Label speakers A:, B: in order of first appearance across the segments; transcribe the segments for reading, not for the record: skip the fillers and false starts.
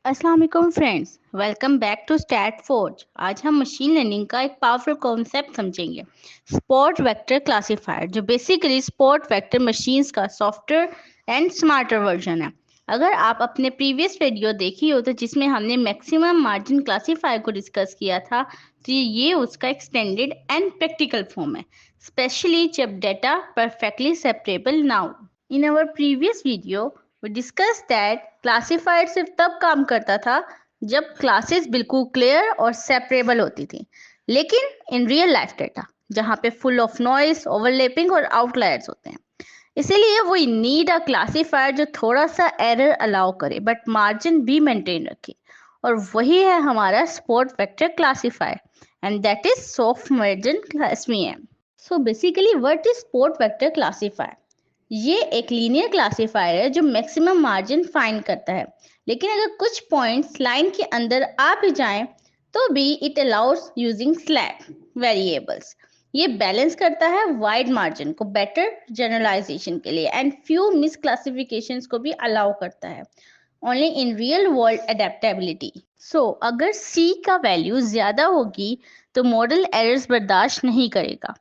A: अस्सलाम वालेकुम friends, welcome back to Stat Forge. आज हम मशीन लर्निंग का एक पावरफुल कॉन्सेप्ट समझेंगे, स्पॉट वेक्टर क्लासिफायर, जो बेसिकली स्पॉट वेक्टर मशीन्स का सॉफ्टवेयर एंड स्मार्टर वर्जन है। अगर आप अपने प्रीवियस वीडियो देखी हो तो जिसमें हमने मैक्सिमम मार्जिन क्लासिफायर को डिस्कस किया था, तो ये उसका एक्सटेंडेड एंड प्रैक्टिकल फॉर्म है, स्पेशली जब डेटा परफेक्टली सेपरेबल ना हो। In our previous video we discussed that classifier सिर्फ तब काम करता था जब क्लासेस बिल्कुल क्लियर और सेपरेबल होती थी, लेकिन इन रियल लाइफ डेटा जहाँ पे फुल ऑफ नॉइस, ओवरलैपिंग और आउटलायर्स होते हैं, इसीलिए वो नीड अ क्लासिफायर जो थोड़ा सा एरर अलाउ करे बट मार्जिन भी मेंटेन रखे। और वही है हमारा spot vector classifier, and that is soft margin SVM. So basically what is spot vector classifier? ये एक लीनियर क्लासिफायर है जो मैक्सिमम मार्जिन फाइंड करता है, लेकिन अगर कुछ पॉइंट्स लाइन के अंदर आ भी जाएं तो भी it allows using slack variables. ये बैलेंस करता है वाइड मार्जिन को बेटर जनरलाइजेशन के लिए एंड फ्यू मिस क्लासिफिकेशंस को भी अलाउ करता है only in real world adaptability. So अगर सी का वैल्यू ज्यादा होगी तो मॉडल एरर्स बर्दाश्त नहीं करेगा,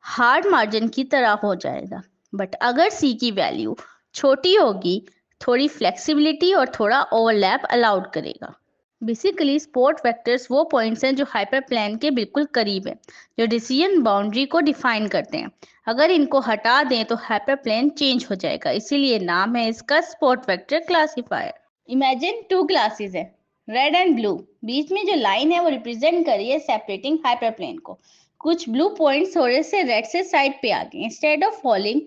A: हार्ड मार्जिन की तरह हो जाएगा। बट अगर सी की वैल्यू छोटी होगी, थोड़ी फ्लेक्सिबिलिटी और थोड़ा ओवरलैप अलाउड करेगा। बेसिकली स्पॉट वेक्टर्स वो पॉइंट्स हैं जो हाइपर प्लेन के बिल्कुल करीब है, जो डिसीजन बाउंड्री को डिफाइन करते हैं। अगर इनको हटा दें तो हाइपर प्लेन चेंज हो जाएगा, इसीलिए नाम है इसका support vector classifier. Imagine two classes है, रेड एंड ब्लू। बीच में जो लाइन है वो रिप्रेजेंट कर रही है सेपरेटिंग हाइपर प्लेन को। कुछ ब्लू पॉइंट्स थोड़े से रेड से साइड पे आ गए। Instead of falling,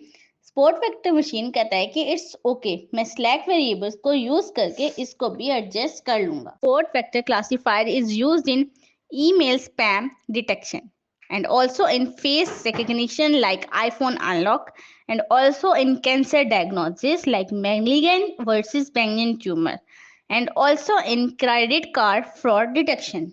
A: spot vector machine कहता है कि इट्स ओके, मैं स्लैक वेरिएबल्स को यूज करके इसको भी एडजस्ट कर लूंगा। Spot vector classifier is used in email spam detection and also in face recognition like iPhone unlock, and also in cancer diagnosis like malignant versus benign tumor, and also in credit card fraud detection.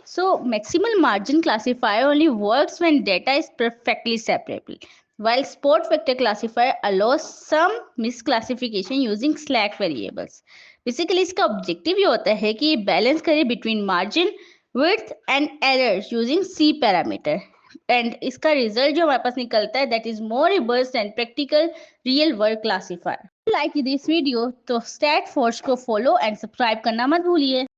A: So maximal margin classifier only works when data is perfectly separable, while spot vector classifier allows some misclassification using slack variables. Basically इसका objective ये होता है कि ये balance करे between margin, width and errors using C parameter, and इसका result जो हमारे पास निकलता है that is more reverse and practical real world classifier. Like this video तो स्टैट फोर्स को फॉलो एंड सब्सक्राइब करना मत भूलिए।